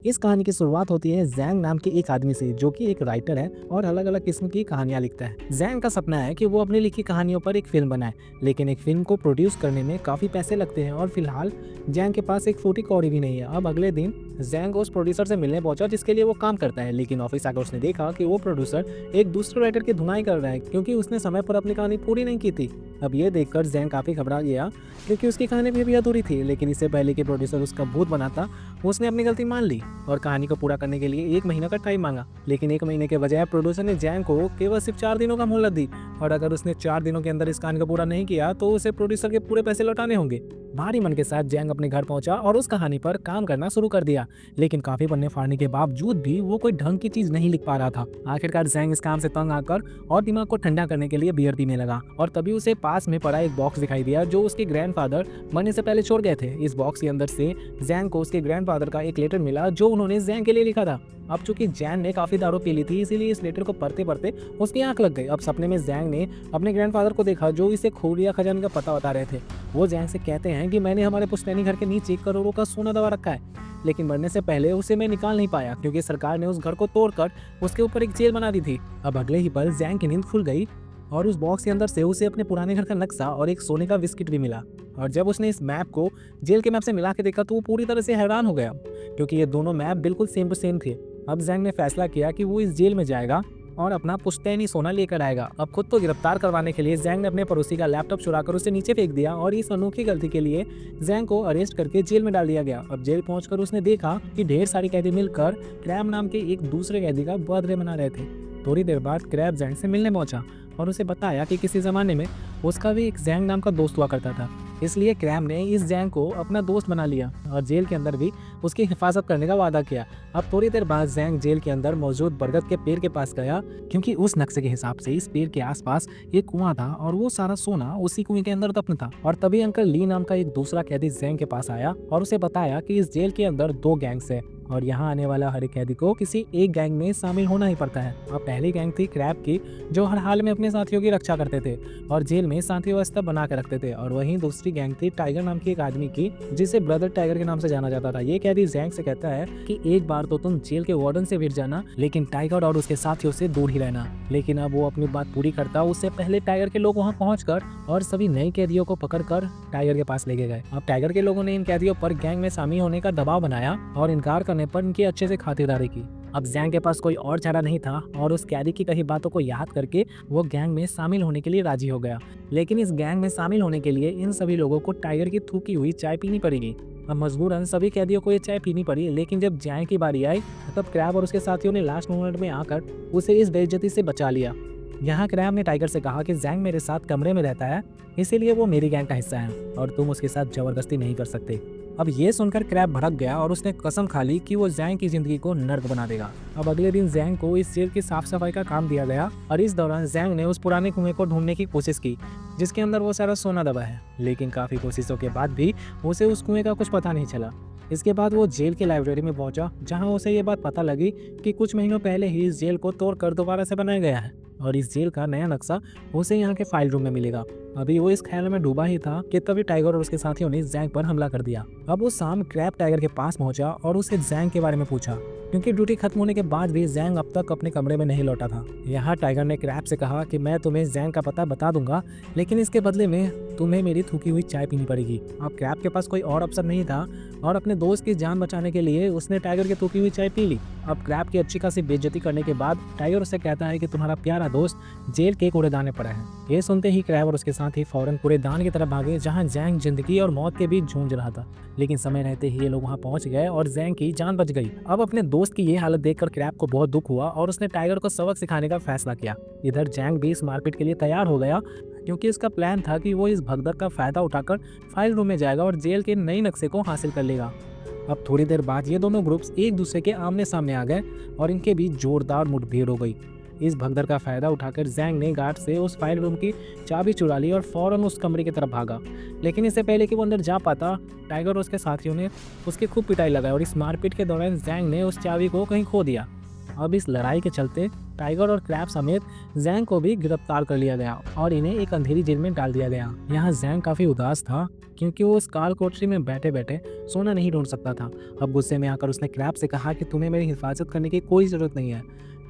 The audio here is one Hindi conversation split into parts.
इस कहानी की शुरुआत होती है जैंग नाम के एक आदमी से जो कि एक राइटर है और अलग अलग किस्म की कहानियां लिखता है। जैंग का सपना है कि वो अपनी लिखी कहानियों पर एक फिल्म बनाए, लेकिन एक फिल्म को प्रोड्यूस करने में काफी पैसे लगते हैं और फिलहाल जैंग के पास एक फूटी कौड़ी भी नहीं है। अब अगले दिन जैंग उस प्रोड्यूसर से मिलने पहुंचा जिसके लिए वो काम करता है, लेकिन ऑफिस आकर उसने देखा कि वो प्रोड्यूसर एक दूसरे राइटर की धुनाई कर रहा है क्योंकि उसने समय पर अपनी कहानी पूरी नहीं की थी। अब ये देखकर जैंग काफी घबरा गया क्योंकि उसकी कहानी भी अभी अधूरी थी, लेकिन इससे पहले कि प्रोड्यूसर उसका भूत बनाता उसने अपनी गलती मान ली और कहानी को पूरा करने के लिए 1 महीना का टाइम मांगा। लेकिन 1 महीने के बजाय प्रोड्यूसर ने जैंग को केवल सिर्फ 4 दिनों का मोहलत दी और अगर उसने 4 दिनों के अंदर इस कहानी को पूरा नहीं किया तो उसे प्रोड्यूसर के पूरे पैसे लौटाने होंगे। भारी मन के साथ जैंग अपने घर पहुंचा और उस कहानी पर काम करना शुरू कर दिया, लेकिन काफी पन्ने फाड़ने के बावजूद भी वो कोई ढंग की चीज नहीं लिख पा रहा था। आखिरकार जैंग इस काम से तंग आकर और दिमाग को ठंडा करने के लिए बियर पीने लगा और तभी उसे पास में पड़ा एक बॉक्स दिखाई दिया जो उसके ग्रैंडफादर मरने से पहले छोड़ गए थे। इस बॉक्स के अंदर से जैंग को उसके ग्रैंडफादर का एक लेटर मिला जो उन्होंने जैंग के लिए लिखा था। अब चूंकि जैंग ने काफी दारू पी ली थी, इसीलिए इस लेटर को पढ़ते पढ़ते उसकी आंख लग गई। अब सपने में जैंग ने अपने ग्रैंडफादर को देखा जो इसे खुफिया खजाने का पता बता रहे थे। वो जैंग से कहते हैं कि मैंने हमारे पुश्तैनी घर के नीचे करोड़ों का सोना दबा रखा है, लेकिन मरने से पहले उसे मैं निकाल नहीं पाया क्योंकि सरकार ने उस घर को तोड़कर उसके ऊपर एक जेल बना दी थी। अब अगले ही पल जैंग की नींद खुल गई और उस बॉक्स के अंदर से उसे अपने पुराने घर का नक्शा और एक सोने का बिस्किट भी मिला। और जब उसने इस मैप को जेल के मैप से मिला के देखा तो वो पूरी तरह से हैरान हो गया क्योंकि ये दोनों मैप बिल्कुल सेम टू सेम थे। अब जैंग ने फैसला किया कि वो इस जेल में जाएगा और अपना पुश्तैनी सोना लेकर आएगा। अब खुद को गिरफ्तार करवाने के लिए जैंग ने अपने पड़ोसी का लैपटॉप चुराकर उसे नीचे फेंक दिया और इस अनोखी गलती के लिए जैंग को अरेस्ट करके जेल में डाल दिया गया। अब जेल पहुंचकर उसने देखा कि ढेर सारी कैदी मिलकर क्रैब नाम के एक दूसरे कैदी का बर्थडे मना रहे थे। थोड़ी देर बाद क्रैब जैंग से मिलने पहुंचा और उसे बताया कि किसी जमाने में उसका भी एक जैंग नाम का दोस्त हुआ करता था, इसलिए क्रैब ने इस जैंग को अपना दोस्त बना लिया और जेल के अंदर भी उसकी हिफाजत करने का वादा किया। अब थोड़ी देर बाद जैंग जेल के अंदर मौजूद बरगद के पेड़ के पास गया क्योंकि उस नक्शे के हिसाब से इस पेड़ के आसपास एक कुआं था और वो सारा सोना उसी कुएं के अंदर दफन था। और तभी अंकल ली नाम का एक दूसरा कैदी जैंग के पास आया और उसे बताया कि इस जेल के अंदर 2 गैंग्स है और यहाँ आने वाला हर एक कैदी को किसी एक गैंग में शामिल होना ही पड़ता है। अब पहली गैंग थी क्रैब की जो हर हाल में अपने साथियों की रक्षा करते थे और जेल में शांति व्यवस्था बना कर रखते थे, और वहीं दूसरी गैंग थी टाइगर नाम की एक आदमी की जिसे ब्रदर टाइगर के नाम से जाना जाता था। ये कैदी जैंग से कहता है कि एक बार तो तुम जेल के वार्डन से भिड़ जाना, लेकिन टाइगर और उसके साथियों से दूर ही रहना। लेकिन अब वो अपनी बात पूरी करता उससे पहले टाइगर के लोग वहाँ पहुंचकर और सभी नए कैदियों को पकड़कर टाइगर के पास लेके गए। अब टाइगर के लोगों ने इन कैदियों पर गैंग में शामिल होने का दबाव बनाया और इनकार करने पर इनकी अच्छे से खातिरदारी की। अब जैंग के पास कोई और चारा नहीं था और उस कैदी की कही बातों को याद करके वो गैंग में शामिल होने के लिए राजी हो गया। लेकिन इस गैंग में शामिल होने के लिए इन सभी लोगों को टाइगर की थूकी हुई चाय पीनी पड़ेगी। अब मजबूरन सभी कैदियों को ये चाय पीनी पड़ी, लेकिन जब जैंग की बारी आई तब क्रैब और उसके साथियों ने लास्ट मोमेंट में आकर उसे इस बेइज्जती से बचा लिया। यहाँ क्रैब ने टाइगर से कहा कि जैंग मेरे साथ कमरे में रहता है, इसीलिए वो मेरी गैंग का हिस्सा है और तुम उसके साथ जबरदस्ती नहीं कर सकते। अब ये सुनकर क्रैब भड़क गया और उसने कसम खा ली कि वो जैंग की जिंदगी को नर्क बना देगा। अब अगले दिन जैंग को इस जेल की साफ सफाई का काम दिया गया और इस दौरान जैंग ने उस पुराने कुएं को ढूंढने की कोशिश की जिसके अंदर वो सारा सोना दबा है, लेकिन काफी कोशिशों के बाद भी उसे उस कुएं का कुछ पता नहीं चला। इसके बाद वो जेल की लाइब्रेरी में पहुंचा जहां उसे ये बात पता लगी कि कुछ महीनों पहले ही इस जेल को तोड़कर दोबारा से बनाया गया है और इस जेल का नया नक्शा उसे यहाँ के फाइल रूम में मिलेगा। अभी वो इस ख्याल में डूबा ही था कि तभी टाइगर और उसके साथियों ने जैंग पर हमला कर दिया। अब वो शाम क्रैब टाइगर के पास पहुंचा और उसे जैंग के बारे में पूछा क्योंकि ड्यूटी खत्म होने के बाद भी जैंग अब तक अपने कमरे में नहीं लौटा था। यहाँ टाइगर ने क्रैब से कहा कि मैं तुम्हें जैंग का पता बता दूंगा, लेकिन इसके बदले में तुम्हें मेरी थूकी हुई चाय पीनी पड़ेगी। अब क्रैब के पास कोई और अवसर नहीं था और अपने दोस्त की जान बचाने के लिए उसने टाइगर की थूकी हुई चाय पी ली। अब क्रैब की अच्छी खासी बेइज्जती करने के बाद टाइगर उसे कहता है कि तुम्हारा प्यारा दोस्त जेल के कूड़ेदान में पड़ा है। ये सुनते ही क्रैब और उसके साथी फौरन कूड़ेदान की तरफ भागे जहां जैंग जिंदगी और मौत के बीच जूझ रहा था, लेकिन समय रहते ही ये लोग वहां पहुंच गए और जैंग की जान बच गई। अब अपने दोस्त की ये हालत देखकर क्रैब को बहुत दुख हुआ और उसने टाइगर को सबक सिखाने का फैसला किया। इधर जैंग भी इस मारपीट के लिए तैयार हो गया क्योंकि इसका प्लान था कि वो इस भगदड़ का फायदा उठाकर फाइल रूम में जाएगा और जेल के नए नक्शे को हासिल कर लेगा। अब थोड़ी देर बाद ये दोनों ग्रुप्स एक दूसरे के आमने सामने आ गए और इनके बीच जोरदार मुठभेड़ हो गई। इस भगदड़ का फायदा उठाकर जैंग ने गार्ड से उस फाइल रूम की चाबी चुरा ली और फौरन उस कमरे की तरफ भागा, लेकिन इससे पहले कि वो अंदर जा पाता टाइगर और उसके साथियों ने उसकी खूब पिटाई लगाई और इस मारपीट के दौरान जैंग ने उस चाबी को कहीं खो दिया। अब इस लड़ाई के चलते टाइगर और क्रैब समेत जैंग को भी गिरफ्तार कर लिया गया और इन्हें एक अंधेरी जेल में डाल दिया गया। यहाँ जैंग काफी उदास था क्योंकि वो इस काल कोठरी में बैठे बैठे सोना नहीं ढूंढ सकता था। अब गुस्से में आकर उसने क्रैब से कहा कि तुम्हें मेरी हिफाजत करने की कोई ज़रूरत नहीं है,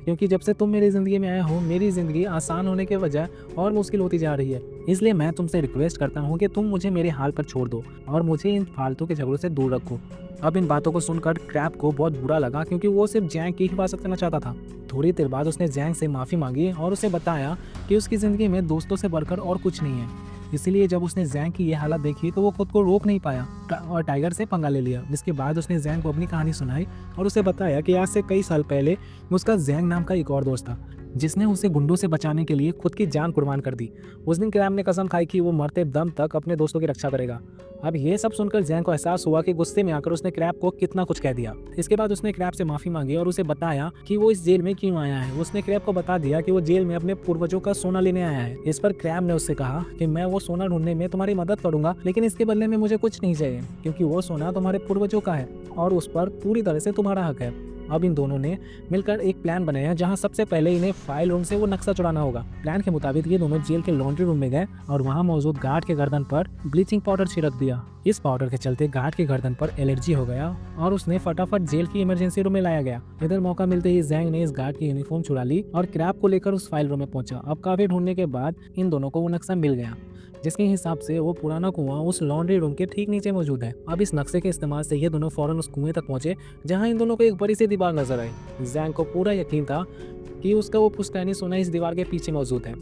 क्योंकि जब से तुम मेरी ज़िंदगी में आए हो मेरी ज़िंदगी आसान होने के बजाय और मुश्किल होती जा रही है। इसलिए मैं तुमसे रिक्वेस्ट करता हूँ कि तुम मुझे मेरे हाल पर छोड़ दो और मुझे इन फालतू के झगड़ों से दूर रखो। अब इन बातों को सुनकर क्रैब को बहुत बुरा लगा क्योंकि वो सिर्फ जैंग की हिफाजत करना चाहता था। थोड़ी देर बाद उसने जैंग से माफ़ी मांगी और उसे बताया कि उसकी ज़िंदगी में दोस्तों से बढ़कर और कुछ नहीं है। इसीलिए जब उसने जैंग की ये हालत देखी तो वो खुद को रोक नहीं पाया और टाइगर से पंगा ले लिया। जिसके बाद उसने जैंग को अपनी कहानी सुनाई और उसे बताया कि आज से कई साल पहले उसका जैंग नाम का एक और दोस्त था जिसने उसे गुंडों से बचाने के लिए खुद की जान कुर्बान कर दी। उस दिन क्रैब ने कसम खाई कि वो मरते दम तक अपने दोस्तों की रक्षा करेगा। अब ये सब सुनकर जैंग को एहसास हुआ कि गुस्से में आकर उसने क्रैब को कितना कुछ कह दिया। इसके बाद उसने क्रैब से माफी मांगी और उसे बताया कि वो इस जेल में क्यों आया है। उसने क्रैब को बता दिया कि वो जेल में अपने पूर्वजों का सोना लेने आया है। इस पर क्रैब ने उससे कहा कि मैं वो सोना ढूंढने में तुम्हारी मदद करूंगा, लेकिन इसके बदले में मुझे कुछ नहीं चाहिए क्योंकि वो सोना तुम्हारे पूर्वजों का है और उस पर पूरी तरह से तुम्हारा हक है। अब इन दोनों ने मिलकर एक प्लान बनाया जहां सबसे पहले इन्हें फाइल रूम से वो नक्शा चुराना होगा। प्लान के मुताबिक ये दोनों जेल के लॉन्ड्री रूम में गए और वहां मौजूद गार्ड के गर्दन पर ब्लीचिंग पाउडर छिड़क दिया। इस पाउडर के चलते गार्ड के गर्दन पर एलर्जी हो गया और उसने फटाफट जेल की इमरजेंसी रूम में लाया गया। इधर मौका मिलते ही जैंग ने इस गार्ड की यूनिफॉर्म चुरा ली और क्रैब को लेकर उस फाइल रूम में पहुंचा। अब काफी ढूंढने के बाद इन दोनों को वो नक्शा मिल गया जिसके हिसाब से वो पुराना कुआं उस लॉन्ड्री रूम के ठीक नीचे मौजूद है। अब इस नक्शे के इस्तेमाल से ये दोनों फौरन उस कुएं तक पहुंचे जहां इन दोनों को एक बड़ी सी दीवार नजर आई। जैंग को पूरा यकीन था कि उसका वो पुश्तैनी सोना इस दीवार के पीछे मौजूद है।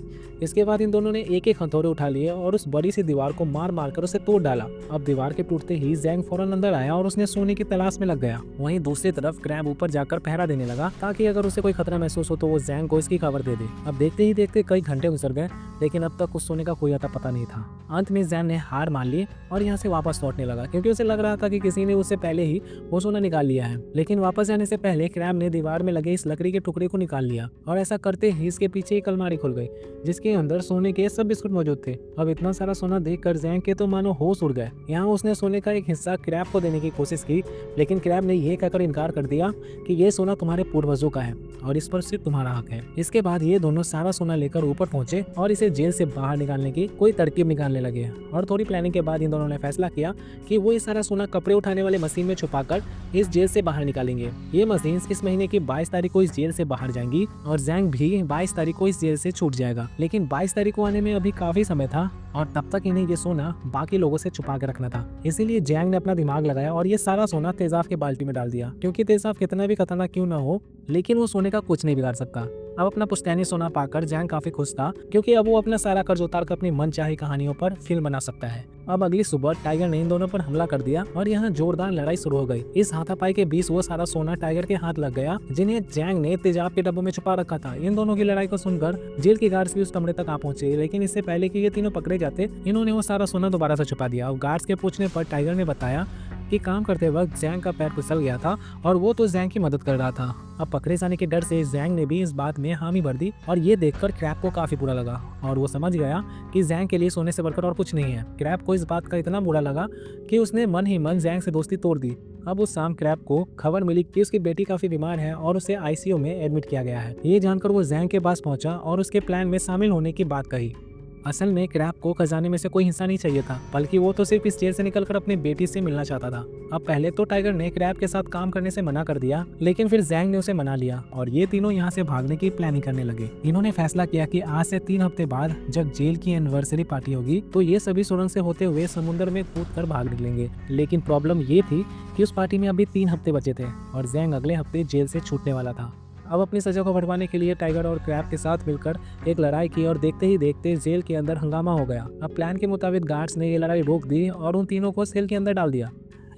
इसके बाद इन दोनों ने एक एक हथौड़े उठा लिए और उस बड़ी सी दीवार को मार मार कर उसे तोड़ डाला। अब दीवार के टूटते ही जैंग फौरन अंदर आया और उसने सोने की तलाश में लग गया। वहीं दूसरी तरफ क्रैब ऊपर जाकर पहरा देने लगा ताकि अगर उसे कोई खतरा महसूस हो तो वो जैंग को इसकी खबर दे दे। अब देखते ही देखते कई घंटे गुजर गए लेकिन अब तक उस सोने का कोई अता पता नहीं था। अंत में जैंग ने हार मान ली और यहाँ से वापस लौटने लगा क्योंकि उसे लग रहा था कि किसी ने उससे पहले ही वो सोना निकाल लिया है। लेकिन वापस जाने से पहले क्रैब ने दीवार में लगे इस लकड़ी के टुकड़े को निकाल लिया और ऐसा करते ही इसके पीछे एक अलमारी खुल गई जिसके अंदर सोने के सब बिस्कुट मौजूद थे। अब इतना सारा सोना देखकर जैंग के तो मानो होश उड़ गए। यहाँ उसने सोने का एक हिस्सा क्रैब को देने की कोशिश की लेकिन क्रैब ने यह कहकर इनकार कर दिया कि ये सोना तुम्हारे पूर्वजों का है और इस पर सिर्फ तुम्हारा हक है। इसके बाद ये दोनों सारा सोना लेकर ऊपर पहुंचे और इसे जेल से बाहर निकालने की कोई तरकीब निकालने लगे और थोड़ी प्लानिंग के बाद इन दोनों ने फैसला किया कि वो ये सारा सोना कपड़े उठाने वाले मशीन में छुपाकर इस जेल से बाहर निकालेंगे। ये मशीन इस महीने की 22 तारीख को इस जेल से बाहर जाएंगी और जैंग भी 22 तारीख को इस जेल से छूट जाएगा। लेकिन 22 तारीख को आने में अभी काफी समय था और तब तक इन्हें ये सोना बाकी लोगों से छुपा के रखना था। इसीलिए जैंग ने अपना दिमाग लगाया और ये सारा सोना तेजाब के बाल्टी में डाल दिया क्योंकि तेजाब कितना भी खतरनाक क्यों ना हो लेकिन वो सोने का कुछ नहीं बिगाड़ सकता। अब अपना पुश्तैनी सोना पाकर जैंग काफी खुश था क्योंकि अब वो अपना सारा कर्ज उतार कर अपनी मनचाही कहानियों पर फिल्म बना सकता है। अब अगली सुबह टाइगर ने इन दोनों पर हमला कर दिया और यहाँ जोरदार लड़ाई शुरू हो गई। इस हाथापाई के बीच वो सारा सोना टाइगर के हाथ लग गया जिन्हें जैंग ने तेजाब के डब्बों में छुपा रखा था। इन दोनों की लड़ाई को सुनकर जेल के गार्ड्स भी उस कमरे तक आ पहुंचे लेकिन इससे पहले कि ये तीनों पकड़े जाते इन्होंने वो सारा सोना दोबारा से छुपा दिया। और गार्ड्स के पूछने पर टाइगर ने बताया कि काम करते वक्त जैंग का पैर फिसल गया था और वो तो जैंग की मदद कर रहा था। अब पकड़े जाने के डर से जैंग ने भी इस बात में हामी भर दी और ये देखकर क्रैब को काफी बुरा लगा और वो समझ गया कि जैंग के लिए सोने से बढ़कर और कुछ नहीं है। क्रैब को इस बात का इतना बुरा लगा कि उसने मन ही मन जैंग से दोस्ती तोड़ दी। अब उस शाम क्रैब को खबर मिली कि उसकी बेटी काफी बीमार है और उसे आईसीयू में एडमिट किया गया है। ये जानकर वो जैंग के पास पहुंचा और उसके प्लान में शामिल होने की बात कही। असल में क्रैब को खजाने में से कोई हिस्सा नहीं चाहिए था बल्कि वो तो सिर्फ इस जेल से निकलकर अपनी बेटी से मिलना चाहता था। अब पहले तो टाइगर ने क्रैब के साथ काम करने से मना कर दिया लेकिन फिर जैंग ने उसे मना लिया और ये तीनों यहाँ से भागने की प्लानिंग करने लगे। इन्होंने फैसला किया कि आज से 3 हफ्ते बाद जब जेल की एनिवर्सरी पार्टी होगी तो ये सभी सुरंग से होते हुए समुद्र में कूद कर भाग निकलेंगे। लेकिन प्रॉब्लम ये थी कि उस पार्टी में अभी 3 हफ्ते बचे थे और जैंग अगले हफ्ते जेल से छूटने वाला था। अब अपनी सजा को भरवाने के लिए टाइगर और क्रैब के साथ मिलकर एक लड़ाई की और देखते ही देखते जेल के अंदर हंगामा हो गया। अब प्लान के मुताबिक गार्ड्स ने ये लड़ाई रोक दी और उन तीनों को सेल के अंदर डाल दिया।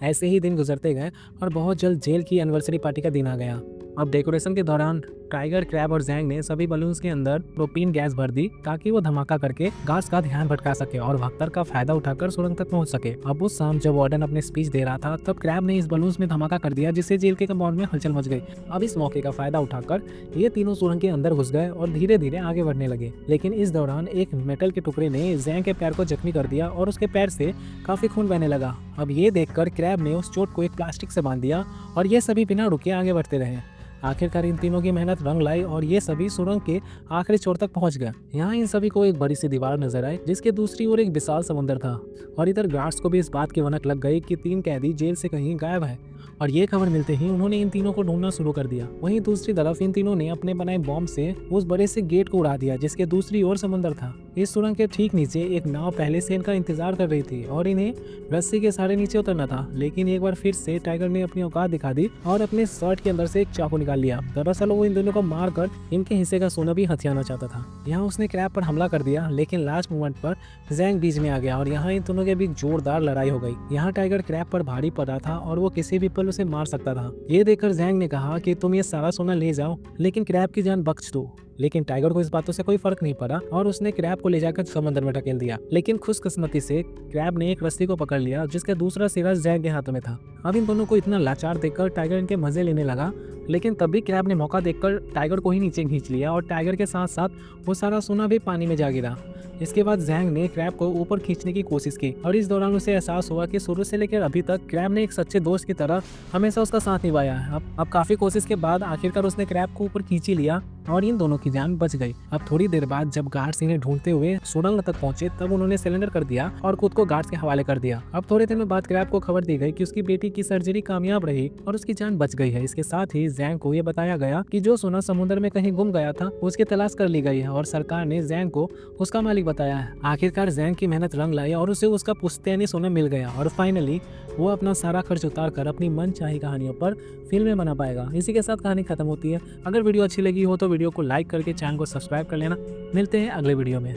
ऐसे ही दिन गुजरते गए और बहुत जल्द जेल की एनिवर्सरी पार्टी का दिन आ गया। अब डेकोरेशन के दौरान टाइगर, क्रैब और जैंग ने सभी बलून्स के अंदर प्रोपीन गैस भर दी ताकि वो धमाका करके गार्ड्स का ध्यान भटका सके और भगदड़ का फायदा उठाकर सुरंग तक पहुंच सके। अब उस शाम जब वार्डन अपने स्पीच दे रहा था तब क्रैब ने इस बलून्स में धमाका कर दिया जिससे जेल के कंपाउंड में हलचल मच गई। अब इस मौके का फायदा उठाकर ये तीनों सुरंग के अंदर घुस गए और धीरे धीरे आगे बढ़ने लगे। लेकिन इस दौरान एक मेटल के टुकड़े ने जैंग के पैर को जख्मी कर दिया और उसके पैर से काफी खून बहने लगा। अब ये देखकर क्रैब ने उस चोट को एक प्लास्टिक से बांध दिया और ये सभी बिना रुके आगे बढ़ते रहे। आखिरकार इन तीनों की मेहनत रंग लाई और ये सभी सुरंग के आखिरी छोर तक पहुंच गए। यहाँ इन सभी को एक बड़ी सी दीवार नजर आई जिसके दूसरी ओर एक विशाल समुद्र था और इधर गार्ड्स को भी इस बात की भनक लग गई कि 3 कैदी जेल से कहीं गायब है और ये खबर मिलते ही उन्होंने इन तीनों को ढूंढना शुरू कर दिया। वहीं दूसरी तरफ इन तीनों ने अपने बनाए बॉम्ब से उस बड़े से गेट को उड़ा दिया जिसके दूसरी ओर समुद्र था। इस सुरंग के ठीक नीचे एक नाव पहले से इनका इंतजार कर रही थी और इन्हें रस्सी के सहारे नीचे उतरना था, लेकिन एक बार फिर से टाइगर ने अपनी औकात दिखा दी और अपने शर्ट के अंदर से एक चाकू निकाल लिया। दरअसल वो इन दोनों को मारकर इनके हिस्से का सोना भी हथियाना चाहता था। यहाँ उसने क्रैब पर हमला कर दिया, लेकिन लास्ट मोमेंट पर जैंग बीच में आ गया और यहाँ इन दोनों के बीच जोरदार लड़ाई हो गई। यहाँ टाइगर क्रैब पर भारी पड़ा था और वो किसी भी पल उसे मार सकता था। ये देखकर जैंग ने कहा कि तुम ये सारा सोना ले जाओ, लेकिन क्रैब की जान बख्श दो। लेकिन टाइगर को इस बातों से कोई फर्क नहीं पड़ा और उसने क्रैब को ले जाकर समंदर में ढकेल दिया। लेकिन खुशकिस्मती से क्रैब ने एक रस्सी को पकड़ लिया जिसका दूसरा सिरा जैंग के हाथों में था। अब इन दोनों को इतना लाचार देखकर टाइगर इनके मजे लेने लगा, लेकिन तभी क्रैब ने मौका देखकर टाइगर को ही नीचे खींच लिया और टाइगर के साथ साथ वो सारा सोना भी पानी में जा गिरा। इसके बाद जैंग ने क्रैब को ऊपर खींचने की कोशिश की और इस दौरान उसे एहसास हुआ कि शुरू से लेकर अभी तक क्रैब ने एक सच्चे दोस्त की तरह हमेशा उसका साथ निभाया है। अब काफी कोशिश के बाद आखिरकार उसने क्रैब को ऊपर खींच ही लिया और इन दोनों की जान बच गई। अब थोड़ी देर बाद जब गार्ड्स इन्हें ढूंढते हुए सुरंग तक पहुंचे तब उन्होंने सिलेंडर कर दिया और खुद को गार्ड्स के हवाले कर दिया। अब थोड़े दिन बाद क्रैब को खबर दी गई कि उसकी बेटी की सर्जरी कामयाब रही और उसकी जान बच गई है। इसके साथ ही जैंग को यह बताया गया कि जो सोना समुद्र में कहीं गुम गया था उसकी तलाश कर ली गई है और सरकार ने जैंग को उसका मालिक बताया है। आखिरकार जैंग की मेहनत रंग लाई और उसे उसका पुश्तैनी सोना मिल गया और फाइनली वो अपना सारा खर्च उतार कर अपनी मनचाही कहानियों पर फिल्में बना पाएगा। इसी के साथ कहानी खत्म होती है। अगर वीडियो अच्छी लगी हो तो वीडियो को लाइक करके चैनल को सब्सक्राइब कर लेना। मिलते हैं अगले वीडियो में।